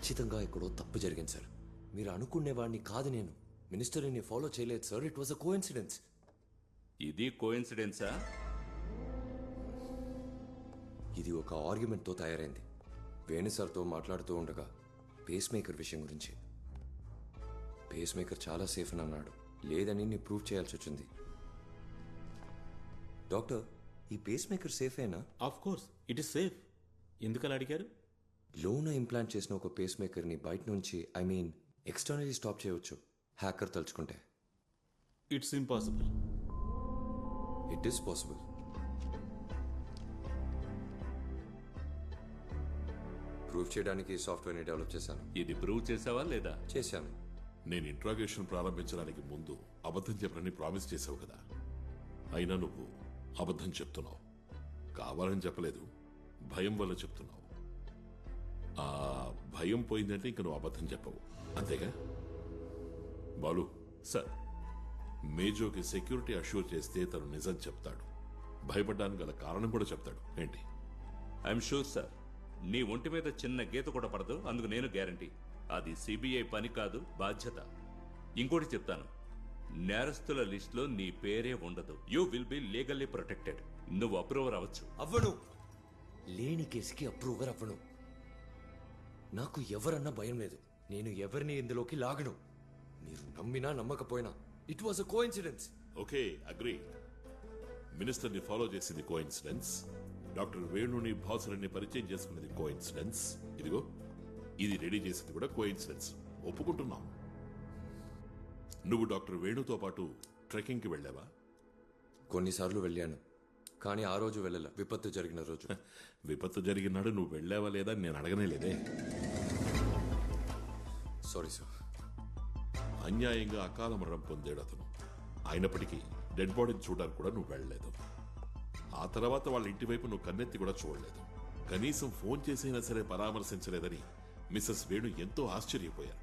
ఖచ్చితంగా ఎక్కడో తప్పు జరిగింది సార్. మీరు అనుకునేవాడిని కాదు నేను. మినిస్టర్ని ఫాలో చేయలేదు sir. It was a coincidence. ఇది కోఇన్సిడెన్సా? ఇది ఒక ఆర్గ్యుమెంట్తో తయారైంది. వేణు సార్తో మాట్లాడుతూ ఉండగా పేస్ మేకర్ విషయం గురించి. పేస్ మేకర్ చాలా సేఫ్ అని అన్నాడు. లేదని నేను ప్రూవ్ చేయాల్సి వచ్చింది. డాక్టర్, ఈ పేస్ మేకర్ సేఫేనా? Of course it is safe. ఎందుకలా అడిగారు? లోన ఇంప్లాంట్ చేసిన ఒక పేస్ మేకర్ని బయట నుంచి ఎక్స్టర్నలీ స్టాప్ చేయవచ్చు హ్యాకర్ తలుచుకుంటే. It's impossible. It is possible. Prove చేయడానికి సాఫ్ట్వేర్ని డెవలప్ చేశాను. ఇది ప్రూవ్ చేసావా లేదా? చేశాను. నేను ఇంట్రాగేషన్ ప్రారంభించడానికి ముందు అబద్ధం చెప్పనని ప్రామిస్ చేసావు కదా, అయినా నువ్వు అబద్ధం చెప్తున్నావు. కావాలని చెప్పలేదు, భయం వల్ల చెప్తున్నావు. ఆ భయం పోయిందంటే ఇంక నువ్వు అబద్ధం చెప్పవు, అంతేగా? బాలు సార్, మేజోకి సెక్యూరిటీ అష్యూర్ చేస్తే తను నిజం చెప్తాడు. భయపడ్డానికి గల కారణం కూడా చెప్తాడు. ఏంటి? I'm sure sir. నీ ఒంటి మీద చిన్న గీత కూడా పడదు, అందుకు నేను గ్యారంటీ. అది సిబిఐ పని కాదు, బాధ్యత. ఇంకోటి చెప్తాను, నేరస్తుల లిస్టులో నీ పేరే ఉండదు. You will be legally protected. నువ్వు అప్రూవర్ అవ్వచ్చు. అవ్వను. లేని కేసుకి అప్రూవర్ అవ్వను. నాకు ఎవరన్నా భయం లేదు. నేను ఎవరిని ఇందులోకి లాగను. మీరు నమ్మినా నమ్మకపోయినా it was a coincidence. Okay, agree. మినిస్టర్ని ఫాలో చేసింది కోఇన్సిడెన్స్. డాక్టర్ వేణుని భాసుని పరిచయం చేసుకునేది కోఇన్సిడెన్స్. ఇదిగో ఇది రెడీ చేసింది కూడా కోఇన్సిడెన్స్. ఒప్పుకుంటున్నాం. నువ్వు డాక్టర్ వేణుతో పాటు ట్రెక్కింగ్ కి వెళ్ళావా? కొన్నిసార్లు వెళ్ళాను, కానీ ఆ రోజు వెళ్ళలే. విపత్తు జరిగిన రోజు. విపత్తు జరిగినాడు నువ్వు వెళ్ళావా లేదా నేను అడగనే లేదే. Sorry sir. అన్యాయంగా అకాల మరణం పొందాడు అతను. అయినప్పటికీ డెడ్ బాడీని చూడడానికి కూడా నువ్వు వెళ్ళలేదు. ఆ తర్వాత వాళ్ళ ఇంటి వైపు నువ్వు కన్నెత్తి కూడా చూడలేదు. కనీసం ఫోన్ చేసైనా సరే పరామర్శించలేదని మిస్సెస్ వేణు ఎంతో ఆశ్చర్యపోయారు.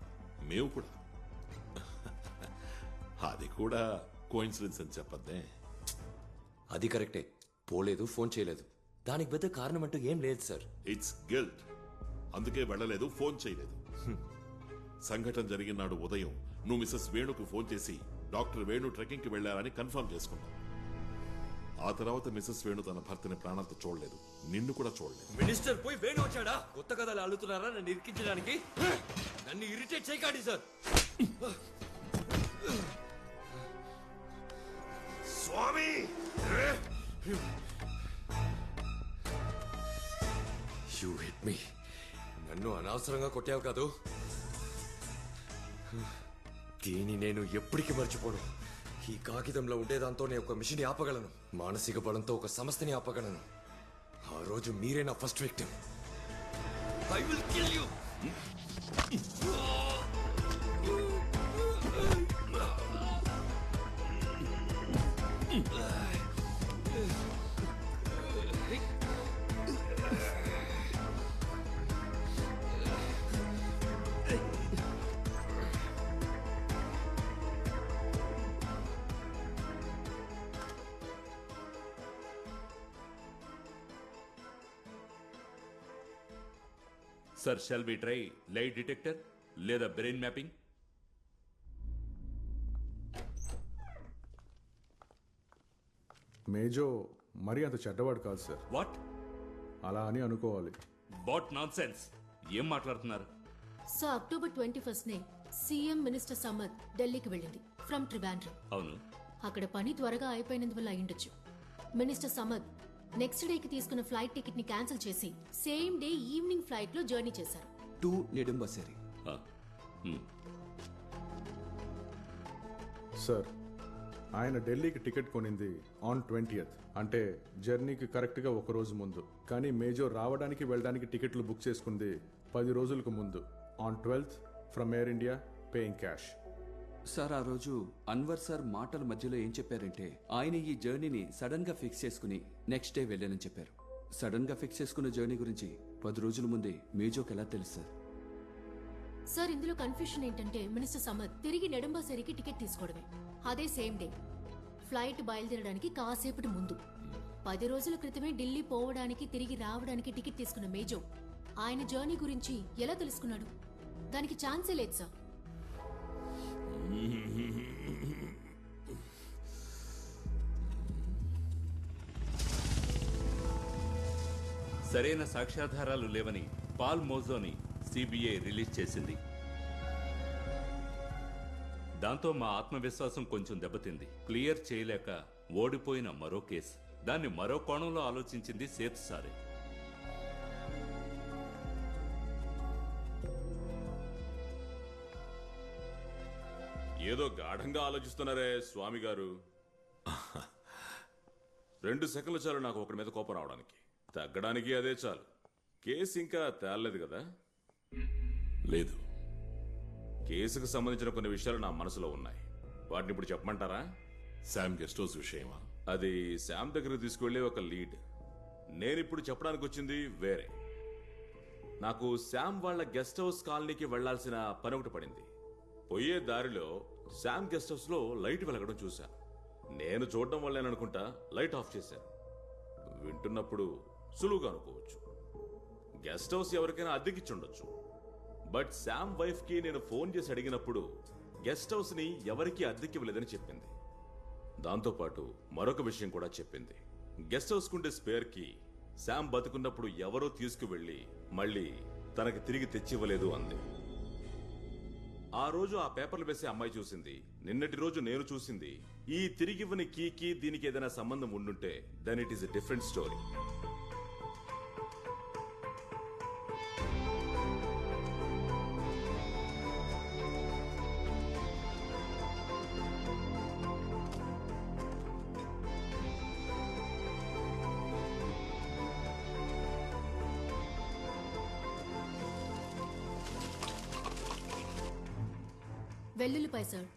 మేము కూడా. అది కూడా కోఇన్సిడెన్స్ అని చెప్పద్దే. అది కరెక్టే. పోలేదు, ఫోన్ చేయలేదు. దానికి పెద్ద కారణం అంటూ ఏం లేదు సార్. It's guilt. అందుకే వెళ్ళలేదు, ఫోన్ చేయలేదు. సంఘటన జరిగిన నాడు ఉదయం నువ్వు మిస్సెస్ వేణుకు ఫోన్ చేసి డాక్టర్ వేణు ట్రెక్కింగ్ కి వెళ్లారని కన్ఫర్మ్ చేసుకున్నావు. ఆ తర్వాత మిస్సెస్ వేణు తన భర్తని ప్రాణాలతో చూడలేదు, నిన్ను కూడా చూడలేదు. మినిస్టర్ పోయి వేణు వచ్చాడా? కొత్త కథలు అల్లుతున్నారా నన్ను ఇరికించడానికి? నన్ను ఇరిటేట్ చేయకండి సార్. స్వామి, యు హిట్ మీ. నన్ను అనవసరంగా కొట్టావు కాదు. దీన్ని నేను ఎప్పటికీ మర్చిపోను. ఈ కాగితంలో ఉండేదాంతోనే ఒక మిషన్ ఆపగలను. మానసిక బలంతో ఒక సంస్థని ఆపగలను. ఆ రోజు మీరే నా first victim. I will kill you. Sir, shall we try lie detector లేదా బ్రెయిన్ మ్యాపింగ్? మేజో మరీ అంత చెడ్డవాడు కాదు సార్. వాట్? అలా అని అనుకోవాలి. What nonsense? ఏం మాట్లాడుతున్నారు? సో అక్టోబర్ 21నే సీఎం మినిస్టర్ సమద్ ఢిల్లీకి వెళ్ళింది ఫ్రమ్ ట్రివాండ్రం. అవును. అక్కడ పని త్వరగా అయిపోయినందువల్ల అయ్యుండొచ్చు. మినిస్టర్ సమద్ నెక్స్ట్ డేకి తీసుకున్న ఫ్లైట్ టికెట్ ని క్యాన్సిల్ చేసి సేమ్ డే ఈవినింగ్ ఫ్లైట్ లో జర్నీ చేశారు. టు నెడుంబసేరి. సార్, ఆయన ఢిల్లీకి టికెట్ కొనింది ఆన్ 20th, అంటే జర్నీకి కరెక్ట్ గా ఒక రోజు ముందు. కానీ మేజో రావడానికి వెళ్ళడానికి టికెట్లు బుక్ చేసుకుంది 10 రోజులకు ముందు, on 12th from air India, paying cash. Sir, ఆ రోజు అన్వర్ సార్ మాటల మధ్యలో ఏం చెప్పారంటే ఆయన ఈ జర్నీని సడన్ గా ఫిక్స్ చేసుకుని నెక్స్ట్ డే వెళ్ళానని చెప్పారు. సడన్ గా ఫిక్స్ చేసుకున్న జర్నీ గురించి 10 రోజుల ముందే మేజోకి ఎలా తెలుసు సార్? సార్, ఇందులో కన్ఫ్యూషన్ ఏంటంటే మినిస్టర్ సమద్ తిరిగి నెడుంబసేరికి టికెట్ తీసుకోవడమే. అదే సేమ్ డే ఫ్లైట్ బయలుదేరడానికి కాసేపటి ముందు 10 రోజుల క్రితమే ఢిల్లీ పోవడానికి తిరిగి రావడానికి టికెట్ తీసుకున్న మేజో ఆయన జర్నీ గురించి ఎలా తెలుసుకున్నాడు? దానికి ఛాన్సే లేదు సార్. సరైన సాక్ష్యాధారాలు లేవని పాల్ మోజోని సిబిఐ రిలీజ్ చేసింది. దాంతో మా ఆత్మవిశ్వాసం కొంచెం దెబ్బతింది. క్లియర్ చేయలేక ఓడిపోయిన మరో కేసు. దాన్ని మరో కోణంలో ఆలోచించింది సేత్ సారే. ఏదో గాఢంగా ఆలోచిస్తున్నారే స్వామి గారు. 2 సెకండ్లు చాలు నాకు ఒకరి మీద కోపం రావడానికి. తగ్గడానికి అదే చాలు. కేసు ఇంకా తేలలేదు కదా? లేదు. కేసుకు సంబంధించిన కొన్ని విషయాలు నా మనసులో ఉన్నాయి. వాటిని ఇప్పుడు చెప్పమంటారా? శామ్ గెస్ట్ హౌస్ విషయమా? అది శామ్ దగ్గరకు తీసుకువెళ్ళే ఒక లీడ్. నేనిప్పుడు చెప్పడానికి వచ్చింది వేరే. నాకు శామ్ వాళ్ళ గెస్ట్ హౌస్ కాలనీకి వెళ్లాల్సిన పని ఒకటి పడింది. పోయే దారిలో శామ్ గెస్ట్ హౌస్ లో లైట్ వెలగడం చూశాను. నేను చూడడం వల్లేననుకుంటా లైట్ ఆఫ్ చేశాను. వింటున్నప్పుడు సులువుగా అనుకోవచ్చు, గెస్ట్ హౌస్ ఎవరికైనా అద్దెకిచ్చుండొచ్చు. బట్ శామ్ వైఫ్ కి నేను ఫోన్ చేసి అడిగినప్పుడు గెస్ట్ హౌస్ ని ఎవరికి అద్దెకివ్వలేదని చెప్పింది. దాంతోపాటు మరొక విషయం కూడా చెప్పింది. గెస్ట్ హౌస్ కుండే స్పేర్ కి శామ్ బతుకున్నప్పుడు ఎవరో తీసుకువెళ్లి మళ్ళీ తనకి తిరిగి తెచ్చివ్వలేదు అంది. ఆ రోజు ఆ పేపర్లు వేసే అమ్మాయి చూసింది, నిన్నటి రోజు నేను చూసింది. ఈ తిరిగివ్వని కీకి దీనికి ఏదైనా సంబంధం ఉండుంటే then it is a different story. వెల్లుల్లిపాయ సార్.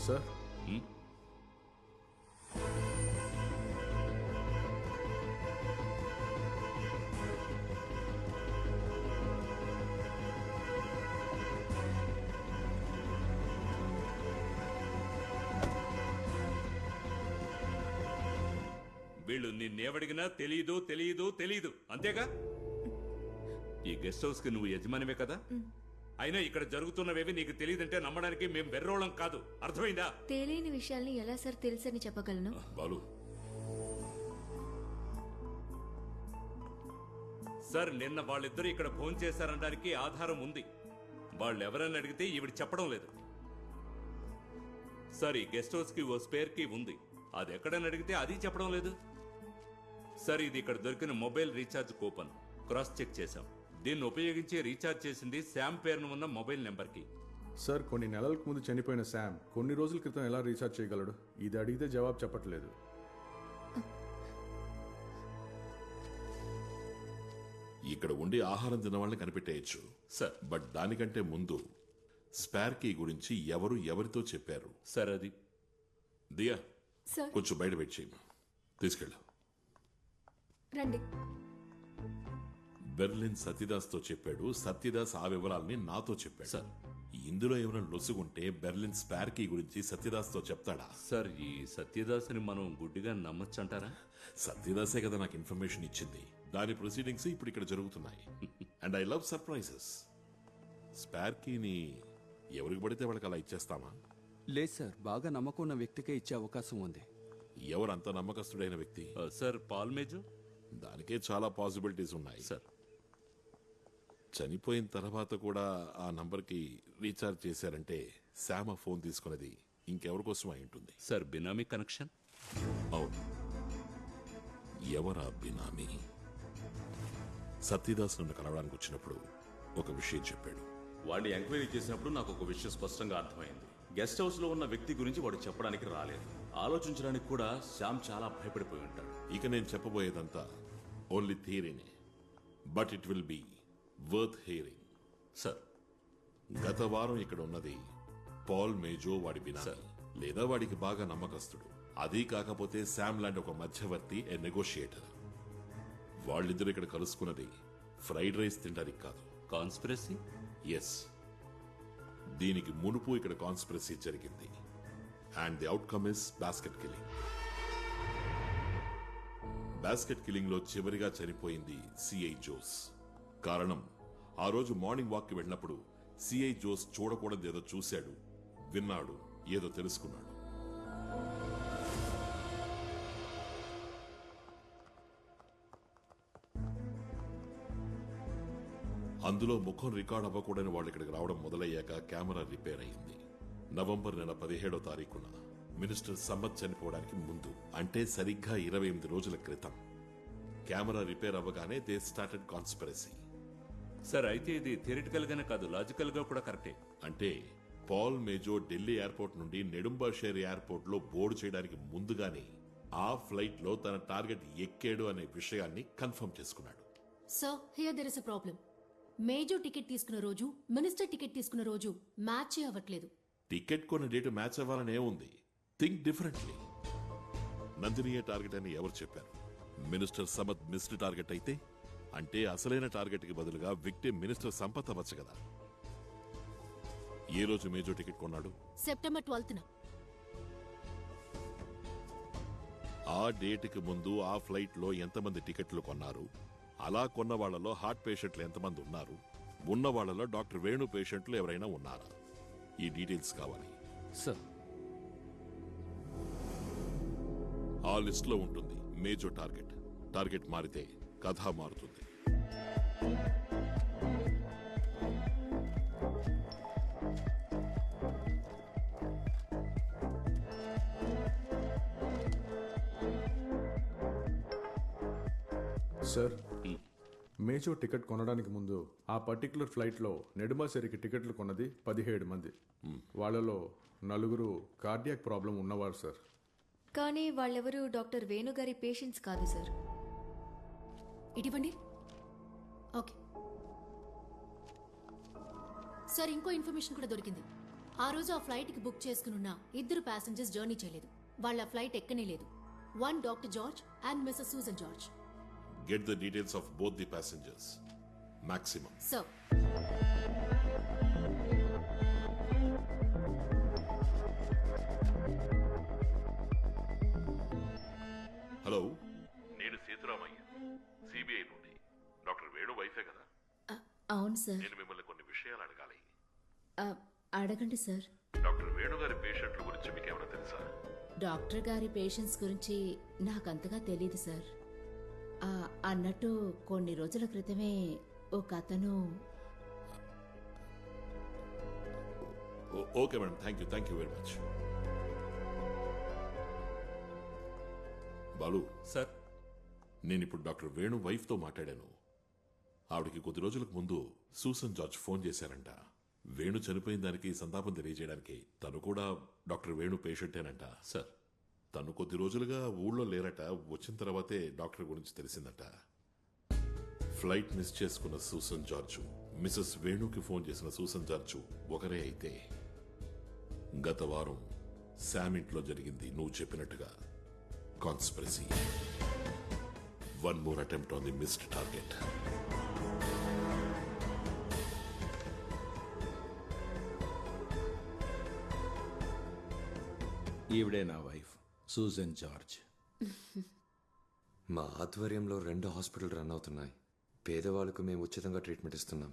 సార్, వీళ్ళు నిన్నేవడిగినా తెలీదు తెలీదు తెలీదు అంతేగా? ఈ గెస్ట్ హౌస్ కి నువ్వు యజమానివే కదా? అయినా ఇక్కడ జరుగుతున్నవేవి నీకు తెలియదంటే నమ్మడానికి మేం బెర్రోళం కాదు. అర్థమైందా? తెలియని విషయాల్ని ఎలా సార్ తెలుసని చెప్పగలను? బాలు, సార్, నిన్న వాళ్ళిద్దరూ ఇక్కడ ఫోన్ చేశారనడానికి ఆధారం ఉంది. వాళ్ళు ఎవరని అడిగితే ఈవిడ చెప్పడం లేదు. సార్, ఈ గెస్ట్ హౌస్ కి ఓ స్పేర్ కీ ఉంది. అది ఎక్కడని అడిగితే అది చెప్పడం లేదు. సార్, ఇది ఇక్కడ దొరికిన mobile recharge coupon. Cross check చేశాం. దీన్ని ఉపయోగించి రీఛార్జ్ చేసింది శామ్ పేరును ఉన్న మొబైల్ నెంబర్కి. సార్, కొన్ని నెలలకు ముందు చనిపోయిన శామ్ కొన్ని రోజుల క్రితం ఎలా రీఛార్జ్ చేయగలడు? ఇది అడిగితే జవాబు చెప్పట్లేదు. ఇక్కడ ఉండి ఆహారం తిన్న వాళ్ళని కనిపెట్టేయచ్చు సార్, బట్ దానికంటే ముందు స్పేర్ కీ గురించి ఎవరు ఎవరితో చెప్పారు? సార్, అది దియా, సార్ కొంచెం బయట వెయిట్ చేయను. తీసుకెళ్ళు. రండి. బెర్లిన్ సత్యదాస్తో చెప్పాడు. సత్యదాస్ ఆ వివరాల్ని నాతో చెప్పాడు. సార్, ఇందులో ఏమైనా లొసుగుంటే బెర్లిన్ స్పేర్ కీ గురించి సత్యదాస్తో చెప్తాడా? సార్, ఈ సత్యదాస్ని మనం గుడ్డిగా నమ్మొచ్చంటారా? సత్యదాసే కదా నాకు ఇన్ఫర్మేషన్ ఇచ్చింది. దాని ప్రొసీడింగ్స్ ఇప్పుడు ఇక్కడ జరుగుతున్నాయి. And I love surprises. Spare కీని ఎవరికి పడితే వాళ్ళకి అలా ఇచ్చేస్తామా? లేదు సార్, బాగా నమ్మకం ఉన్న వ్యక్తికే ఇచ్చే అవకాశం ఉంది. ఎవరంత నమ్మకస్తుడైన వ్యక్తి? సార్, పాల్మేజు. దానికే చాలా పాసిబిలిటీస్ ఉన్నాయి. సార్, చనిపోయిన తర్వాత కూడా ఆ నంబర్కి రీఛార్జ్ చేశారంటే శామ ఫోన్ తీసుకున్నది ఇంకెవరి కోసం అయి ఉంటుంది. సార్, బినామీ కనెక్షన్. అవును. ఎవరా బినామీ? సత్యదాస్ నన్ను కలవడానికి వచ్చినప్పుడు ఒక విషయం చెప్పాడు. వాడిని ఎంక్వైరీ చేసినప్పుడు నాకు ఒక విషయం స్పష్టంగా అర్థమైంది. గెస్ట్ హౌస్ లో ఉన్న వ్యక్తి గురించి వాడు చెప్పడానికి రాలేదు. ఆలోచించడానికి కూడా శ్యామ్ చాలా భయపడిపోయి ఉంటాడు. ఇక నేను చెప్పబోయేదంతా ఓన్లీ థియరీనే, but it will be worth hearing. Sir, గత వారం ఇక్కడ ఉన్నది పాల్ మేజో, వాడి బినామీ లేదా వాడికి బాగా నమ్మకస్తుడు. అది కాకపోతే శామ్ లాంటి ఒక మధ్యవర్తి, ఏ నెగోషియేటర్. వాళ్ళిద్దరు ఇక్కడ కలుసుకున్నది ఫ్రైడ్ రైస్ తినడానికి కాదు. కాన్స్పిరసీ. ఎస్, దీనికి మునుపు ఇక్కడ కాన్స్పిరసీ జరిగింది and the outcome is basket killing. Basket killing లో చివరిగా చనిపోయింది సిఐ జోస్. కారణం, ఆ రోజు మార్నింగ్ వాక్ కి వెళ్ళినప్పుడు సిఐ జోస్ చూడకూడదు ఏదో చూశాడు, విన్నాడు, ఏదో తెలుసుకున్నాడు. అందులో ముఖం రికార్డ్ అవ్వకూడని వాళ్ళు ఇక్కడికి రావడం మొదలయ్యాక కెమెరా రిపేర్ అయింది. నవంబర్ నెల 17వ తారీఖున మినిస్టర్ సమ్మత్ చనిపోవడానికి ముందు, అంటే సరిగ్గా 28 రోజుల క్రితం కెమెరా రిపేర్ అవ్వగానే దే స్టార్టెడ్ కాన్స్పిరసీ. సార్ అయితే ఇది థియరిటికల్ గానే కాదు, లాజికల్ గా కూడా కరెక్టే. అంటే పాల్ మేజో ఢిల్లీ ఎయిర్పోర్ట్ నుండి నెడుంబాషేర్ ఎయిర్పోర్ట్ లో బోర్డు చేయడానికి ముందుగానే ఆ ఫ్లైట్ లో తన టార్గెట్ ఎక్కాడు అనే విషయాన్ని కన్ఫర్మ్ చేసుకున్నాడు. Sir here there is a problem. Major ticket తీసుకున్న రోజు, మినిస్టర్ టికెట్ తీసుకున్న రోజు మ్యాచ్ అవ్వట్లేదు. టికెట్ కొన్న డేట్ మ్యాచ్ అవ్వాలనే ఉంది. Think differently. నందినియే టార్గెట్ అని ఎవరు చెప్పారు? మినిస్టర్ సమత్ మిస్డ్ టార్గెట్ అయితే, అంటే అసలైన టార్గెట్ కి బదులుగా విక్టిమ్ మినిస్టర్ సంపత్ అవ్వచ్చు కదా. ఏ రోజు మేజో టికెట్ కొన్నాడు? సెప్టెంబర్ 12న. ఆ డేట్ కి ముందు ఆ ఫ్లైట్ లో ఎంతమంది టికెట్లు కొన్నారు? అలా కొన్న వాళ్లలో హార్ట్ పేషెంట్లు ఎంతమంది ఉన్నారు? ఉన్న వాళ్లలో డాక్టర్ వేణు పేషెంట్లు ఎవరైనా ఉన్నారా? ఈ డీటెయిల్స్ కావాలి సార్. ఆ లిస్ట్ లో ఉంటుంది మేజో టార్గెట్. టార్గెట్ మారితే కథ మారుతుంది. సార్, మేజో టికెట్ కొనడానికి ముందు ఆ పర్టికులర్ ఫ్లైట్లో నెడుమాసేరికి టికెట్లు కొన్నది 17 మంది. వాళ్ళలో 4 కార్డియాక్ ప్రాబ్లం ఉన్నవారు సార్. కానీ వాళ్ళెవరూ డాక్టర్ వేణుగారి పేషెంట్స్ కాదు సార్. ఇటువంటి ఓకే సార్, ఇంకో ఇన్ఫర్మేషన్ కూడా దొరికింది. ఆ రోజు ఆ ఫ్లైట్కి బుక్ చేసుకున్న 2 ప్యాసింజర్స్ జర్నీ చేయలేదు. వాళ్ళ ఫ్లైట్ ఎక్కనే లేదు. 1 doctor George and Mrs Susan George. Get the details of both the passengers. Maximum. Sir, hello, నేను సీతారామయ్య, సిబిఐ నుండి. డాక్టర్ వేణు వైఫే కదా? అవును సార్. నేను మిమ్మల్ని కొన్ని విషయాలు అడగాలి. అడగండి సార్. డాక్టర్ వేణు గారి పేషెంట్ల గురించి మీకేమైనా తెలుసా? డాక్టర్ గారి పేషెంట్స్ గురించి నాకంతగా తెలీదు సార్. అన్నట్టు కొన్ని రోజుల క్రితమే ఒక అతను. Okay madam, thank you very much. Balu sir, నేను ఇప్పుడు డాక్టర్ వేణు వైఫ్ తో మాట్లాడాను. ఆవిడకి కొద్ది రోజులకు ముందు సూసన్ జార్జ్ ఫోన్ చేశారంట. వేణు చనిపోయిన దానికి సంతాపం తెలియజేయడానికి. తను కూడా డాక్టర్ వేణు పేషెంటేనంట. సార్, తను కొద్ది రోజులుగా ఊళ్ళో లేరట. వచ్చిన తర్వాతే డాక్టర్ గురించి తెలిసిందట. ఫ్లైట్ మిస్ చేసుకున్న సూసన్ జార్జు, మిసెస్ వేణుకి ఫోన్ చేసిన సూసన్ జార్జు ఒకరే అయితే, గత వారం శామ్ ఇంట్లో జరిగింది నువ్వు చెప్పినట్టుగా conspiracy. One more attempt on the missed target. ఈవిడే నా వైఫ్ సూజన్ జార్జ్. మా ఆధ్వర్యంలో 2 హాస్పిటల్ రన్ అవుతున్నాయి. పేదవాళ్ళకు మేము ఉచితంగా ట్రీట్మెంట్ ఇస్తున్నాం.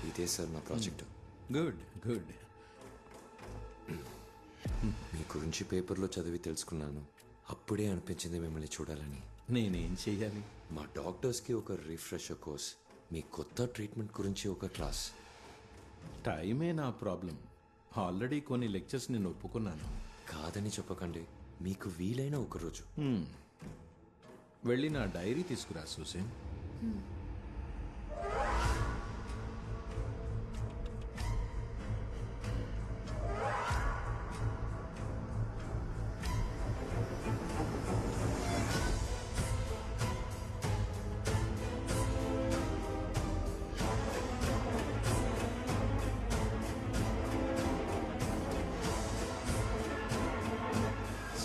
ఇదే సార్ నా ప్రాజెక్ట్. Good good. మీ గురించి పేపర్లో చదివి తెలుసుకున్నాను. అప్పుడే అనిపించింది మిమ్మల్ని చూడాలని. నేనేం చెయ్యాలి? మా డాక్టర్స్కి ఒక రిఫ్రెషర్ కోర్స్, మీ కొత్త ట్రీట్మెంట్ గురించి ఒక క్లాస్. టైమే నా ప్రాబ్లం. ఆల్రెడీ కొన్ని లెక్చర్స్ నేను ఒప్పుకున్నాను. కాదని చెప్పకండి, మీకు వీలైన ఒక రోజు. వెళ్ళి నా డైరీ తీసుకురా సూసన్.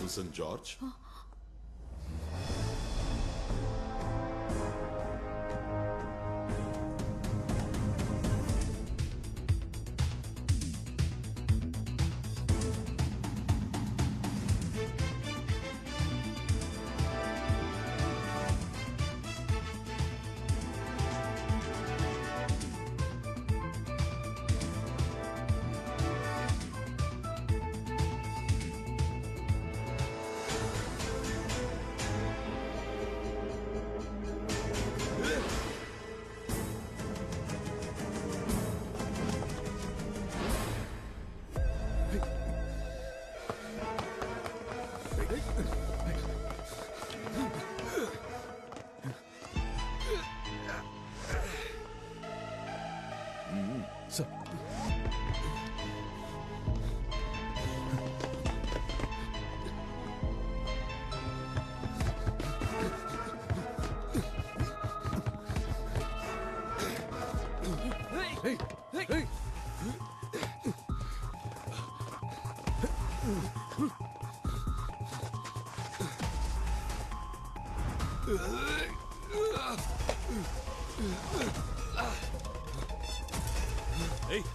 సూసన్ జార్జ్, ఏయ్,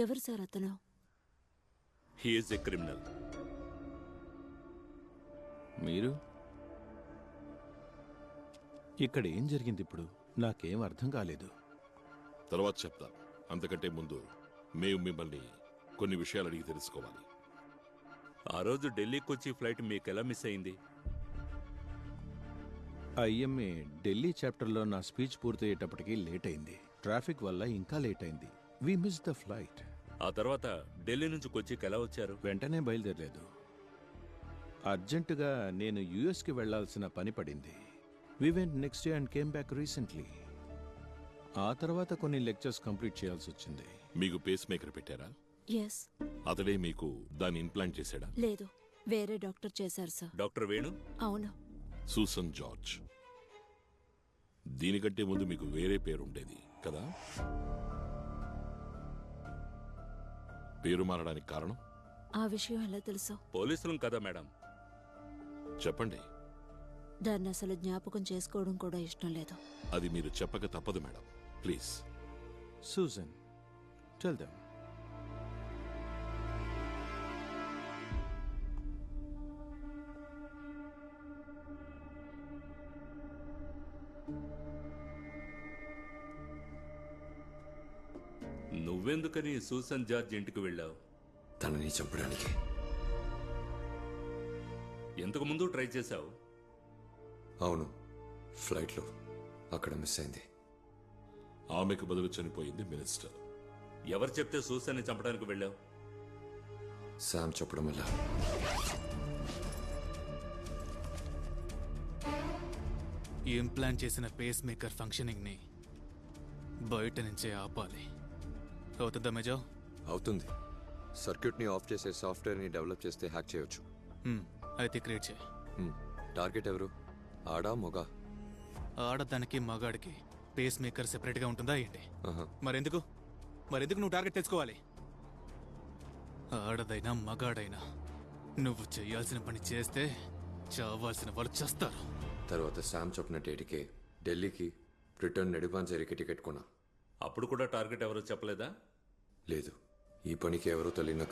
ఎవరు సార్ అతను? He is a criminal. మీరు ఇక్కడ ఏం జరిగింది ఇప్పుడు? నాకేం అర్థం కాలేదు. తర్వాత చెప్తాను. అంతకంటే ముందు మేము మిమ్మల్ని కొన్ని విషయాలు అడిగి తెలుసుకోవాలి. ఆ రోజు ఢిల్లీకి వచ్చి ఫ్లైట్ మీకు ఎలా మిస్ అయింది? ఐఎంఏ ఢిల్లీ చాప్టర్లో నా స్పీచ్ పూర్తయ్యేటప్పటికి లేట్ అయింది. ట్రాఫిక్ వల్ల ఇంకా లేట్ అయింది. We miss the flight. ఆ తర్వాత ఢిల్లీ నుంచి కొచ్చికి ఎలా వచ్చారు? వెంటనే బయలుదేరలేదు. అర్జెంటుగా నేను యుఎస్కి వెళ్లాల్సిన పని పడింది. We went next day and came back recently. ఆ తర్వాత కొన్ని లెక్చర్స్ కంప్లీట్ చేయాల్సి వచ్చింది. మీకు పేస్ మేకర్ పెట్టారా? ఎస్. అతడే మీకు దాన్ని ఇంప్లాంట్ చేశాడా? లేదు, వేరే డాక్టర్ చేశారు సార్. డాక్టర్ వేణు? అవును. Susan George. దీనికంటే ముందు మీకు వేరే పేరు ఉండేది కదా? పేరు మారడానికి కారణం? ఆ విషయం ఎలా తెలుసు? పోలీసులం కదా మేడం. చెప్పండి. దాన్ని అసలు జ్ఞాపకం చేసుకోవడం కూడా ఇష్టం లేదు. అది మీరు చెప్పక తప్పదు madam. Please. Susan, tell them. నువ్వెందుకని సూసన్ జార్జ్ ఇంటికి వెళ్ళావు? తనని చంపడానికి. ఎంతకు ముందు ట్రై చేశావు? అవును, ఫ్లైట్లో అక్కడ మిస్ అయింది. ఆమెకు బదులు చనిపోయింది మినిస్టర్. ఎవరు చెప్తే సూసన్ని చంపడానికి వెళ్ళావు? శామ్ చెప్పడం వల్ల. ఇంప్లాంట్ చేసిన పేస్ మేకర్ ఫంక్షనింగ్ ని బయట నుంచే ఆపాలి. అవుతుందా మేజో? అవుతుంది. సర్క్యూట్ని ఆఫ్ చేసే సాఫ్ట్వేర్ని డెవలప్ చేస్తే హ్యాక్ చేయొచ్చు. అయితే క్రియేట్ చేయి. టార్గెట్ ఎవరు? ఆడా మొగా? ఆడదానికి మగాడికి పేస్ మేకర్ సెపరేట్గా ఉంటుందా ఏంటి? ఆహా. మరెందుకు నువ్వు టార్గెట్ తెచ్చుకోవాలి? ఆడదైనా మగాడైనా నువ్వు చేయాల్సిన పని చేస్తే చావాల్సిన వాళ్ళు చేస్తారు. తర్వాత శామ్ చెప్పిన డేట్కి ఢిల్లీకి రిటర్న్ నెడుపాంజరికి టికెట్ కొన్నా. అప్పుడు కూడా టార్గెట్ ఎవరో చెప్పలేదా? లేదు, ఈ పనికి ఎవరో తెలియన